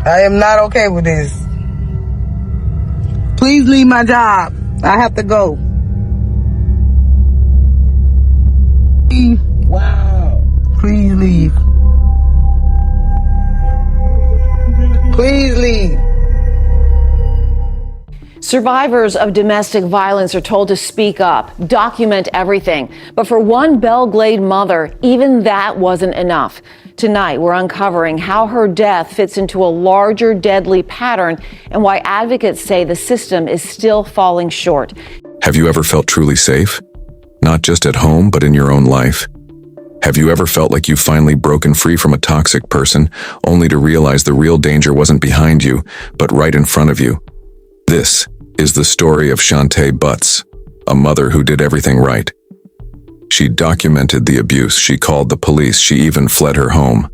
I am not okay with this. Please leave my job. I have to go. Wow. Please leave. Please leave. Survivors of domestic violence are told to speak up, document everything. But for one Belglade mother, even that wasn't enough. Tonight, we're uncovering how her death fits into a larger deadly pattern and why advocates say the system is still falling short. Have you ever felt truly safe? Not just at home, but in your own life? Have you ever felt like you've finally broken free from a toxic person, only to realize the real danger wasn't behind you, but right in front of you? This is the story of Shante Butts, a mother who did everything right. She documented the abuse, she called the police, she even fled her home.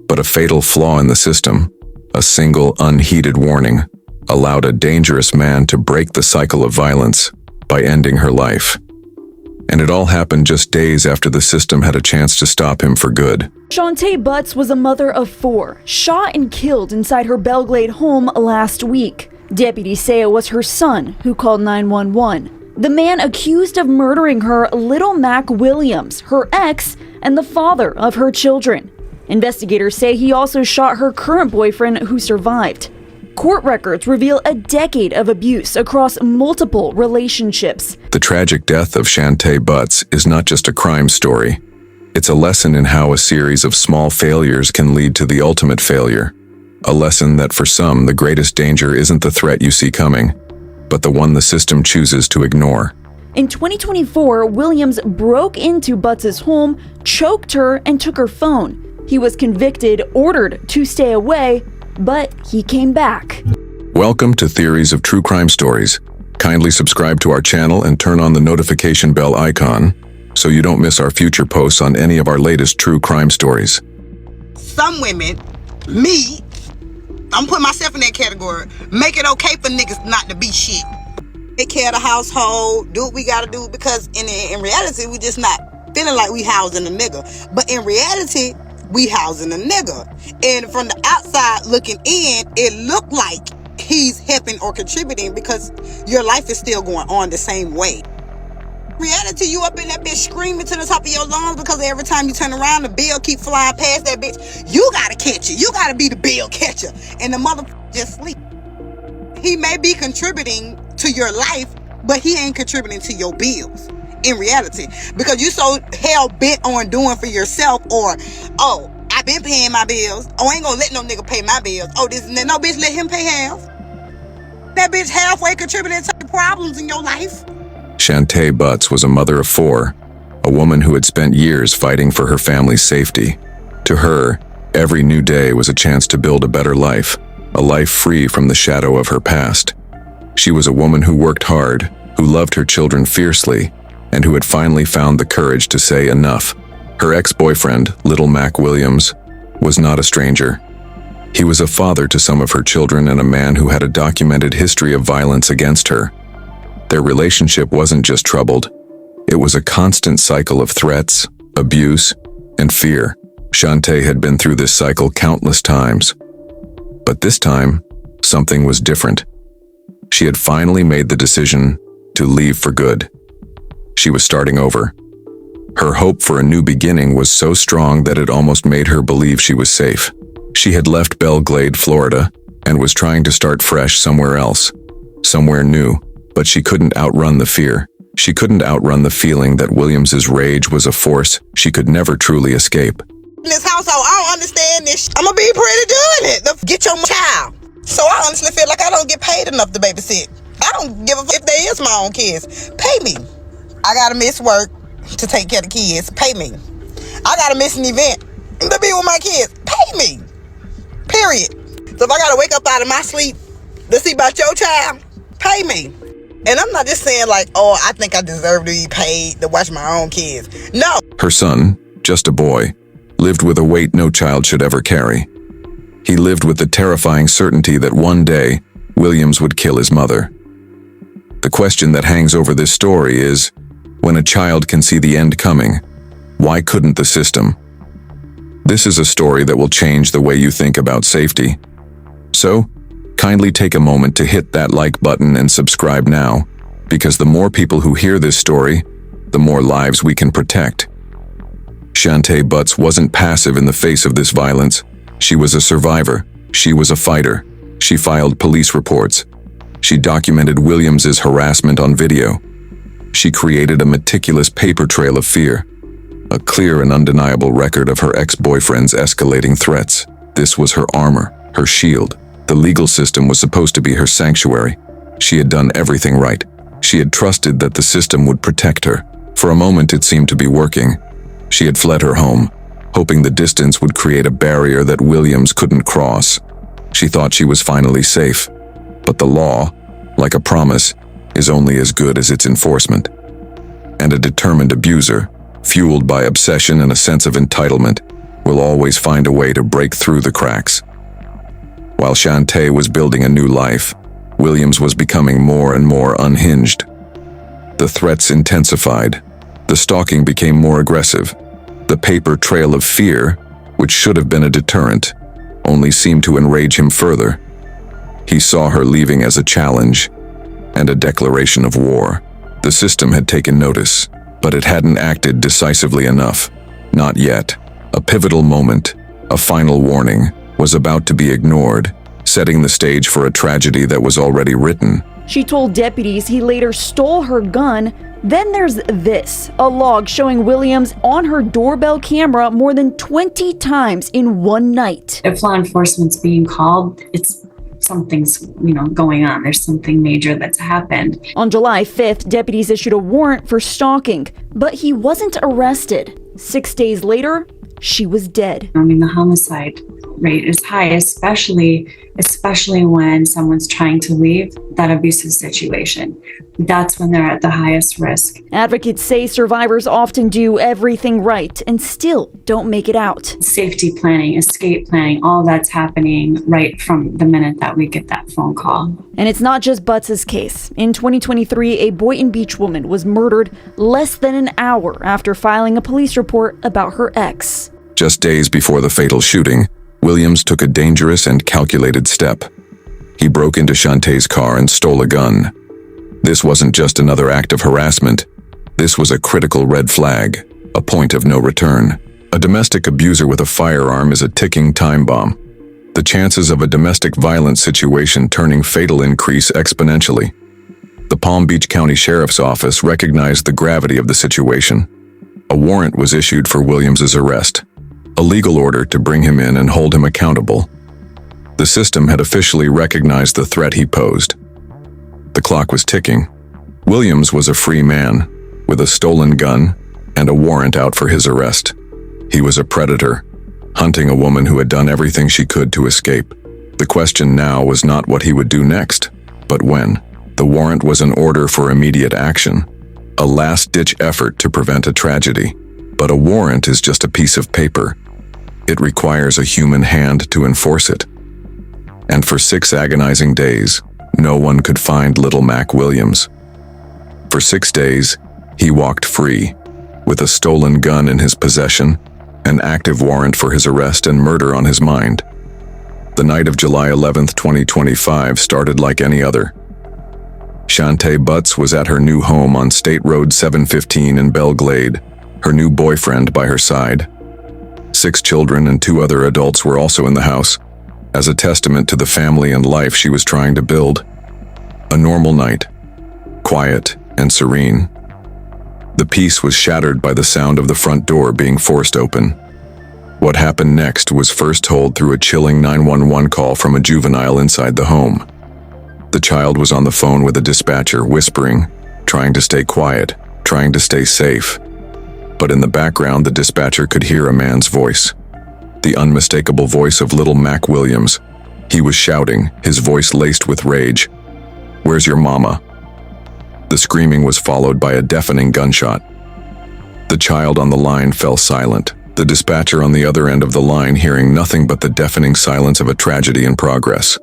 But a fatal flaw in the system, a single unheeded warning, allowed a dangerous man to break the cycle of violence by ending her life. And it all happened just days after the system had a chance to stop him for good. Shante Butts was a mother of 4, shot and killed inside her Belglade home last week. Deputies say it was her son who called 911. The man accused of murdering her, Little Mac Williams, her ex, and the father of her children. Investigators say he also shot her current boyfriend who survived. Court records reveal a decade of abuse across multiple relationships. The tragic death of Shante Butts is not just a crime story. It's a lesson in how a series of small failures can lead to the ultimate failure. A lesson that for some, the greatest danger isn't the threat you see coming, but the one the system chooses to ignore. In 2024, Williams broke into Butts' home, choked her, and took her phone. He was convicted, ordered to stay away, but he came back. Welcome to Theories of True Crime Stories. Kindly subscribe to our channel and turn on the notification bell icon so you don't miss our future posts on any of our latest true crime stories. Some women, me, I'm putting myself in that category, make it okay for niggas not to be shit. Take care of the household, do what we gotta do, because in reality, we just not feeling like we housing a nigga. But in reality, we housing a nigga. And from the outside looking in, it looked like he's helping or contributing because your life is still going on the same way. Reality, you up in that bitch screaming to the top of your lungs because every time you turn around, the bill keep flying past that bitch. You gotta catch it. You gotta be the bill catcher. And the motherfucker just sleep. He may be contributing to your life, but he ain't contributing to your bills. In reality, because you so hell bent on doing for yourself, or oh, I been paying my bills. Oh, I ain't gonna let no nigga pay my bills. Oh, this and that. No, bitch, let him pay half. That bitch halfway contributing to the problems in your life. Shante Butts was a mother of 4, a woman who had spent years fighting for her family's safety. To her, every new day was a chance to build a better life, a life free from the shadow of her past. She was a woman who worked hard, who loved her children fiercely, and who had finally found the courage to say enough. Her ex-boyfriend, Little Mac Williams, was not a stranger. He was a father to some of her children and a man who had a documented history of violence against her. Their relationship wasn't just troubled. It was a constant cycle of threats, abuse, and fear. Shante had been through this cycle countless times. But this time, something was different. She had finally made the decision to leave for good. She was starting over. Her hope for a new beginning was so strong that it almost made her believe she was safe. She had left Belglade, Florida, and was trying to start fresh somewhere else, somewhere new, but she couldn't outrun the fear. She couldn't outrun the feeling that Williams's rage was a force she could never truly escape. In this household, I don't understand this. I'm gonna be pretty doing it. Get your child. So I honestly feel like I don't get paid enough to babysit. I don't give a fuck if they is my own kids. Pay me. I gotta miss work to take care of the kids. Pay me. I gotta miss an event to be with my kids. Pay me. Period. So if I gotta wake up out of my sleep to see about your child, pay me. And I'm not just saying like, oh, I think I deserve to be paid to watch my own kids. No. Her son, just a boy, lived with a weight no child should ever carry. He lived with the terrifying certainty that one day, Williams would kill his mother. The question that hangs over this story is, when a child can see the end coming, why couldn't the system? This is a story that will change the way you think about safety. So, kindly take a moment to hit that like button and subscribe now, because the more people who hear this story, the more lives we can protect. Chantay Butts wasn't passive in the face of this violence. She was a survivor. She was a fighter. She filed police reports. She documented Williams's harassment on video. She created a meticulous paper trail of fear, a clear and undeniable record of her ex-boyfriend's escalating threats. This was her armor, her shield. The legal system was supposed to be her sanctuary. She had done everything right. She had trusted that the system would protect her. For a moment, it seemed to be working. She had fled her home, hoping the distance would create a barrier that Williams couldn't cross. She thought she was finally safe. But the law, like a promise, is only as good as its enforcement. And a determined abuser, fueled by obsession and a sense of entitlement, will always find a way to break through the cracks. While Chantay was building a new life, Williams was becoming more and more unhinged. The threats intensified. The stalking became more aggressive. The paper trail of fear, which should have been a deterrent, only seemed to enrage him further. He saw her leaving as a challenge and a declaration of war. The system had taken notice, but it hadn't acted decisively enough. Not yet. A pivotal moment, a final warning, was about to be ignored, setting the stage for a tragedy that was already written. She told deputies he later stole her gun. Then there's this, a log showing Williams on her doorbell camera more than 20 times in one night. If law enforcement's being called, it's something's, going on. There's something major that's happened. On July 5th, deputies issued a warrant for stalking, but he wasn't arrested. 6 days later, she was dead. The homicide rate is high, especially when someone's trying to leave that abusive situation. That's when they're at the highest risk. Advocates say survivors often do everything right and still don't make it out. Safety planning, escape planning, all that's happening right from the minute that we get that phone call. And it's not just Butts' case. In 2023, a Boynton Beach woman was murdered less than an hour after filing a police report about her ex. Just days before the fatal shooting, Williams took a dangerous and calculated step. He broke into Chantay's car and stole a gun. This wasn't just another act of harassment. This was a critical red flag, a point of no return. A domestic abuser with a firearm is a ticking time bomb. The chances of a domestic violence situation turning fatal increase exponentially. The Palm Beach County Sheriff's Office recognized the gravity of the situation. A warrant was issued for Williams's arrest, a legal order to bring him in and hold him accountable. The system had officially recognized the threat he posed. The clock was ticking. Williams was a free man, with a stolen gun and a warrant out for his arrest. He was a predator, hunting a woman who had done everything she could to escape. The question now was not what he would do next, but when. The warrant was an order for immediate action, a last-ditch effort to prevent a tragedy. But a warrant is just a piece of paper. It requires a human hand to enforce it. And for 6 agonizing days, no one could find little Mac Williams. For 6 days, he walked free, with a stolen gun in his possession, an active warrant for his arrest and murder on his mind. The night of July 11, 2025 started like any other. Chantay Butts was at her new home on State Road 715 in Belle Glade, her new boyfriend by her side. 6 children and 2 other adults were also in the house, as a testament to the family and life she was trying to build. A normal night, quiet and serene. The peace was shattered by the sound of the front door being forced open. What happened next was first told through a chilling 911 call from a juvenile inside the home. The child was on the phone with a dispatcher, whispering, trying to stay quiet, trying to stay safe. But in the background, the dispatcher could hear a man's voice. The unmistakable voice of little Mac Williams. He was shouting, his voice laced with rage. "Where's your mama?" The screaming was followed by a deafening gunshot. The child on the line fell silent, the dispatcher on the other end of the line hearing nothing but the deafening silence of a tragedy in progress.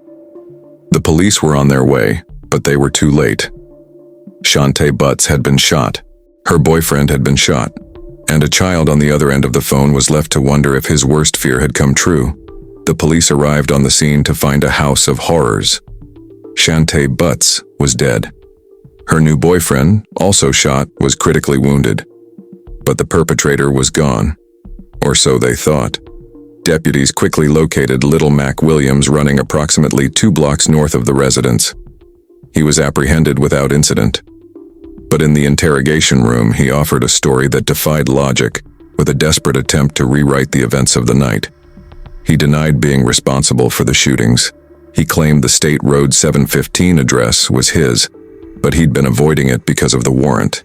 The police were on their way, but they were too late. Chantay Butts had been shot. Her boyfriend had been shot. And a child on the other end of the phone was left to wonder if his worst fear had come true. The police arrived on the scene to find a house of horrors. Shantae Butts was dead. Her new boyfriend, also shot, was critically wounded. But the perpetrator was gone. Or so they thought. Deputies quickly located Little Mac Williams running approximately 2 blocks north of the residence. He was apprehended without incident. But in the interrogation room, he offered a story that defied logic, with a desperate attempt to rewrite the events of the night. He denied being responsible for the shootings. He claimed the State Road 715 address was his, but he'd been avoiding it because of the warrant.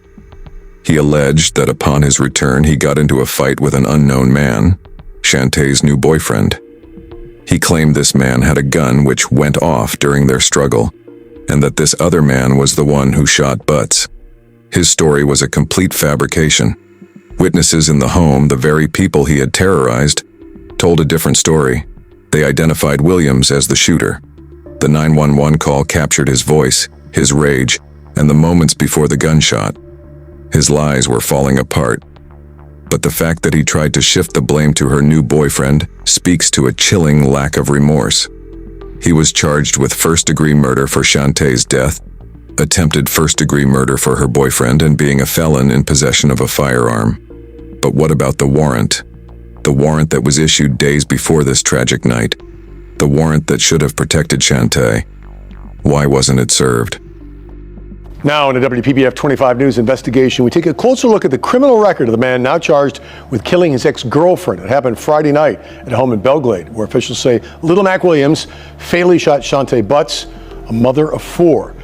He alleged that upon his return, he got into a fight with an unknown man, Shantae's new boyfriend. He claimed this man had a gun which went off during their struggle, and that this other man was the one who shot Butts. His story was a complete fabrication. Witnesses in the home, the very people he had terrorized, told a different story. They identified Williams as the shooter. The 911 call captured his voice, his rage, and the moments before the gunshot. His lies were falling apart. But the fact that he tried to shift the blame to her new boyfriend speaks to a chilling lack of remorse. He was charged with first-degree murder for Shantae's death, attempted first-degree murder for her boyfriend, and being a felon in possession of a firearm. But what about the warrant? The warrant that was issued days before this tragic night. The warrant that should have protected Shantae. Why wasn't it served? Now in a WPBF 25 News investigation, we take a closer look at the criminal record of the man now charged with killing his ex-girlfriend. It happened Friday night at a home in Belglade, where officials say Little Mac Williams fatally shot Shantae Butts, a mother of 4.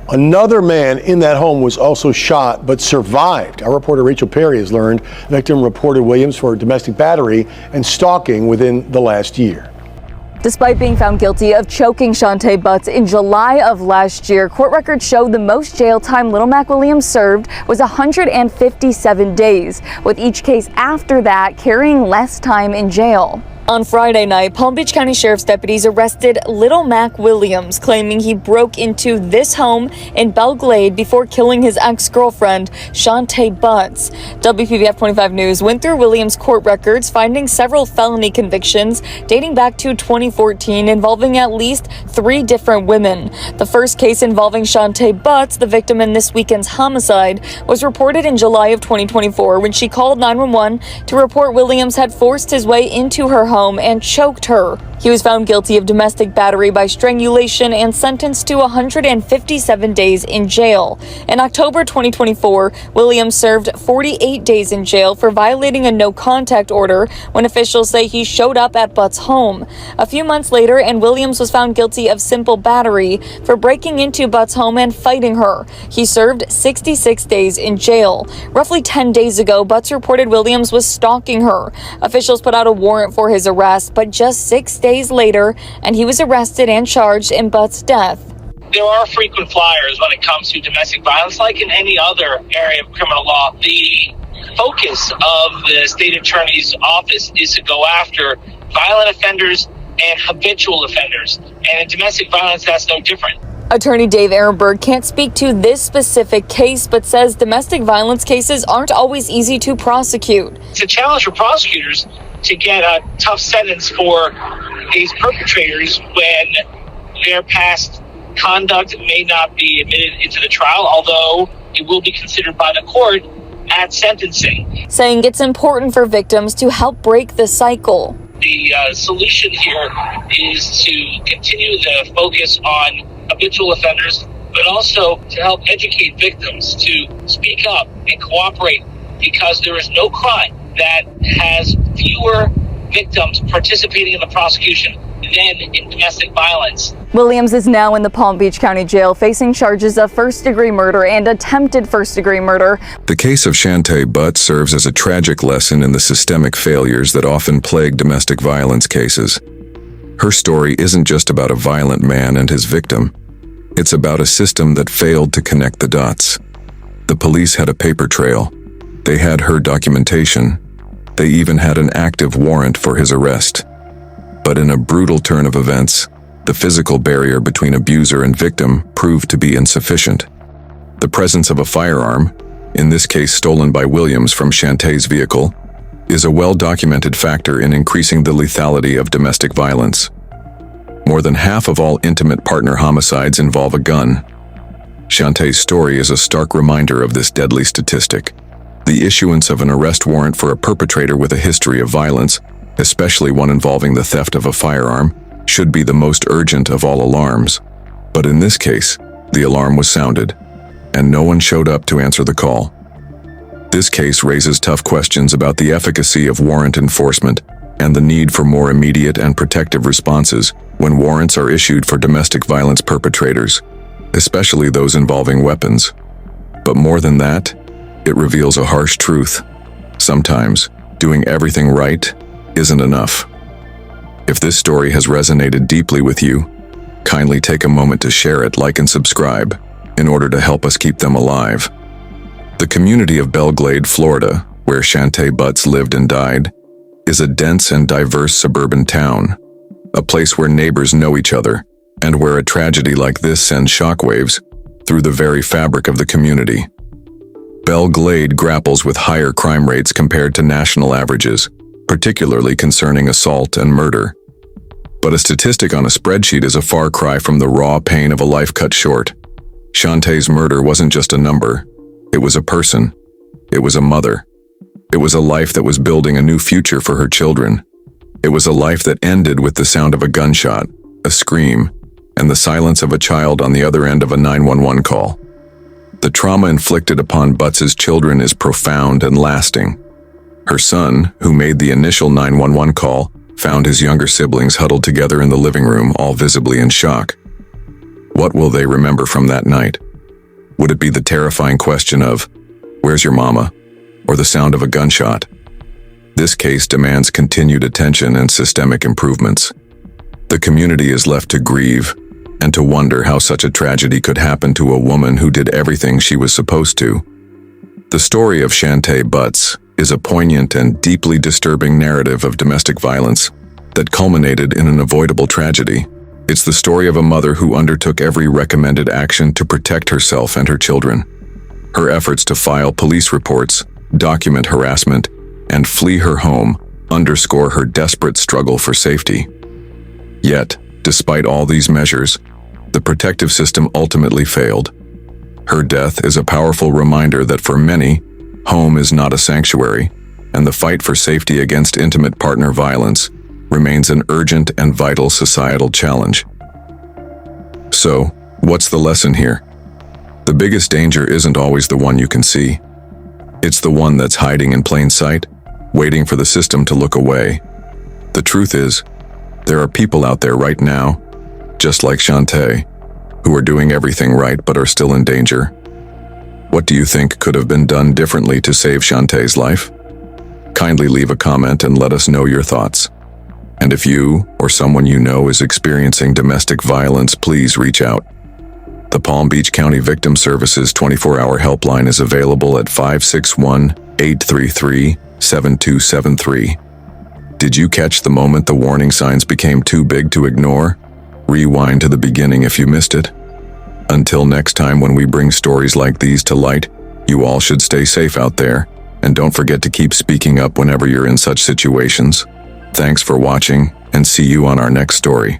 Another man in that home was also shot but survived. Our reporter Rachel Perry has learned the victim reported Williams for domestic battery and stalking within the last year. Despite being found guilty of choking Shantae Butts in July of last year, court records show the most jail time Little Mac Williams served was 157 days, with each case after that carrying less time in jail. On Friday night, Palm Beach County Sheriff's deputies arrested Little Mac Williams, claiming he broke into this home in Belglade before killing his ex-girlfriend, Shantae Butts. WPBF 25 News went through Williams' court records, finding several felony convictions dating back to 2014 involving at least 3 different women. The first case involving Shantae Butts, the victim in this weekend's homicide, was reported in July of 2024 when she called 911 to report Williams had forced his way into her home and choked her. He was found guilty of domestic battery by strangulation and sentenced to 157 days in jail. In October 2024, Williams served 48 days in jail for violating a no-contact order when officials say he showed up at Butts' home. A few months later, and Williams was found guilty of simple battery for breaking into Butts' home and fighting her. He served 66 days in jail. Roughly 10 days ago, Butts reported Williams was stalking her. Officials put out a warrant for his arrest, but just 6 days later, and he was arrested and charged in Butts' death. There are frequent flyers when it comes to domestic violence, like in any other area of criminal law. The focus of the state attorney's office is to go after violent offenders and habitual offenders. And in domestic violence, that's no different. Attorney Dave Ehrenberg can't speak to this specific case, but says domestic violence cases aren't always easy to prosecute. It's a challenge for prosecutors to get a tough sentence for these perpetrators when their past conduct may not be admitted into the trial, although it will be considered by the court at sentencing. Saying it's important for victims to help break the cycle. The solution here is to continue the focus on habitual offenders, but also to help educate victims to speak up and cooperate, because there is no crime that has fewer victims participating in the prosecution than in domestic violence. Williams is now in the Palm Beach County Jail facing charges of first-degree murder and attempted first-degree murder. The case of Shantae Butts serves as a tragic lesson in the systemic failures that often plague domestic violence cases. Her story isn't just about a violent man and his victim. It's about a system that failed to connect the dots. The police had a paper trail. They had her documentation. They even had an active warrant for his arrest. But in a brutal turn of events, the physical barrier between abuser and victim proved to be insufficient. The presence of a firearm, in this case stolen by Williams from Shantae's vehicle, is a well-documented factor in increasing the lethality of domestic violence. More than half of all intimate partner homicides involve a gun. Shantae's story is a stark reminder of this deadly statistic. The issuance of an arrest warrant for a perpetrator with a history of violence, especially one involving the theft of a firearm, should be the most urgent of all alarms. But in this case, the alarm was sounded, and no one showed up to answer the call. This case raises tough questions about the efficacy of warrant enforcement and the need for more immediate and protective responses when warrants are issued for domestic violence perpetrators, especially those involving weapons. But more than that, it reveals a harsh truth. Sometimes, doing everything right isn't enough. If this story has resonated deeply with you, kindly take a moment to share it, like and subscribe, in order to help us keep them alive. The community of Belle Glade, Florida, where Shantae Butts lived and died, is a dense and diverse suburban town, a place where neighbors know each other, and where a tragedy like this sends shockwaves through the very fabric of the community. Belle Glade grapples with higher crime rates compared to national averages, particularly concerning assault and murder. But a statistic on a spreadsheet is a far cry from the raw pain of a life cut short. Shantae's murder wasn't just a number. It was a person. It was a mother. It was a life that was building a new future for her children. It was a life that ended with the sound of a gunshot, a scream, and the silence of a child on the other end of a 911 call. The trauma inflicted upon Butts's children is profound and lasting. Her son, who made the initial 911 call, found his younger siblings huddled together in the living room, all visibly in shock. What will they remember from that night? Would it be the terrifying question of, "Where's your mama?" or the sound of a gunshot? This case demands continued attention and systemic improvements. The community is left to grieve and to wonder how such a tragedy could happen to a woman who did everything she was supposed to. The story of Shantae Butts is a poignant and deeply disturbing narrative of domestic violence that culminated in an avoidable tragedy. It's the story of a mother who undertook every recommended action to protect herself and her children. Her efforts to file police reports, document harassment, and flee her home underscore her desperate struggle for safety. Yet, despite all these measures, the protective system ultimately failed. Her death is a powerful reminder that for many, home is not a sanctuary, and the fight for safety against intimate partner violence remains an urgent and vital societal challenge. So, what's the lesson here? The biggest danger isn't always the one you can see. It's the one that's hiding in plain sight, waiting for the system to look away. The truth is, there are people out there right now, just like Shantae, who are doing everything right but are still in danger. What do you think could have been done differently to save Shantae's life? Kindly leave a comment and let us know your thoughts. And if you or someone you know is experiencing domestic violence, please reach out. The Palm Beach County Victim Services 24-hour helpline is available at 561-833-7273. Did you catch the moment the warning signs became too big to ignore? Rewind to the beginning if you missed it. Until next time, when we bring stories like these to light, you all should stay safe out there, and don't forget to keep speaking up whenever you're in such situations. Thanks for watching, and see you on our next story.